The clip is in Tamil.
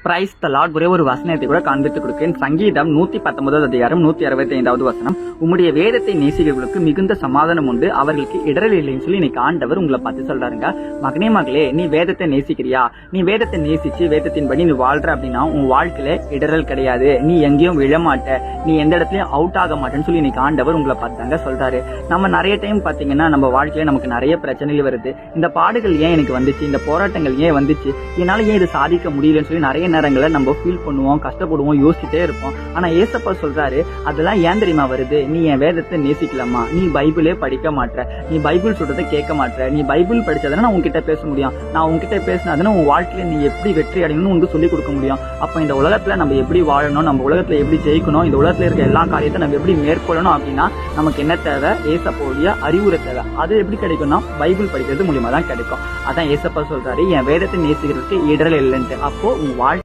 Praise the Lord. ஒரே ஒரு வசனத்தை கூட காண்பித்துக் கொடுக்கிறேன். சங்கீதம் 119 அதிகாரம் 165 வசனம். உம்முடைய வேதத்தை நேசிக்கிறவர்களுக்கு மிகுந்த சமாதானம் உண்டு, அவர்களுக்கு இடரல் இல்லைன்னு சொல்லி இன்னைக்கு ஆண்டவர் உங்களை பார்த்து சொல்றாருங்க. மகனே மகளே, நீ வேதத்தை நேசிக்கிறியா? நீ வேதத்தை நேசிச்சு வேதத்தின்படி நீ வாழ்ற அப்படின்னா உன் வாழ்க்கையில இடரல் கிடையாது. நீ எங்கேயும் விழமாட்ட, நீ எந்த இடத்துலயும் அவுட் ஆக மாட்டேன்னு சொல்லி இன்னைக்கு ஆண்டவர் உங்களை பார்த்தாங்க சொல்றாரு. நம்ம நிறைய டைம் பாத்தீங்கன்னா நம்ம வாழ்க்கையில நமக்கு நிறைய பிரச்சனைகள் வருது. இந்த பாடுகள் ஏன் எனக்கு வந்துச்சு, இந்த போராட்டங்கள் ஏன் வந்துச்சு, என்னால ஏன் இது சாதிக்க முடியலன்னு சொல்லி நிறைய நேரங்களை நம்ம ஃபீல் பண்ணுவோம், கஷ்டப்படுவோம், யோசிச்சுட்டே இருப்போம். ஆனா ஏசப்பா சொல்றாரு, அதெல்லாம் ஏன் தெரியுமா வருது? நீ என் வேதத்தை நேசிக்கலாமா? நீ பைபிளே படிக்க மாட்ட, நீ பைபிள் சொல்றதை கேட்க மாட்ட. நீ பைபிள் படிச்சதானே நான் உன்கிட்ட பேச முடியும், நான் உன்கிட்ட பேசினாதானே உன் வாழ்க்கையில நீ எப்படி வெற்றி அடையணும்னு உங்களுக்கு சொல்லிக் கொடுக்க முடியும். அப்ப இந்த உலகத்துல நம்ம எப்படி வாழணும், நம்ம உலகத்துல எப்படி ஜெயிக்கணும், இந்த உலகத்துல இருக்க எல்லா காரியத்தை நம்ம எப்படி மேற்கொள்ளணும் அப்படின்னா நமக்கு என்ன தேவை? ஏசப்பாவுடைய அறிவுரை தேவை. அது எப்படி கிடைக்கும்னா பைபிள் படிக்கிறது மூலியமா தான் கிடைக்கும். அதான் ஏசப்பா சொல்றாரு, என் வேதத்தை நேசிக்கிறதுக்கு இடரல் இல்லைன்ட்டு. அப்போ உன் வாழ்க்கை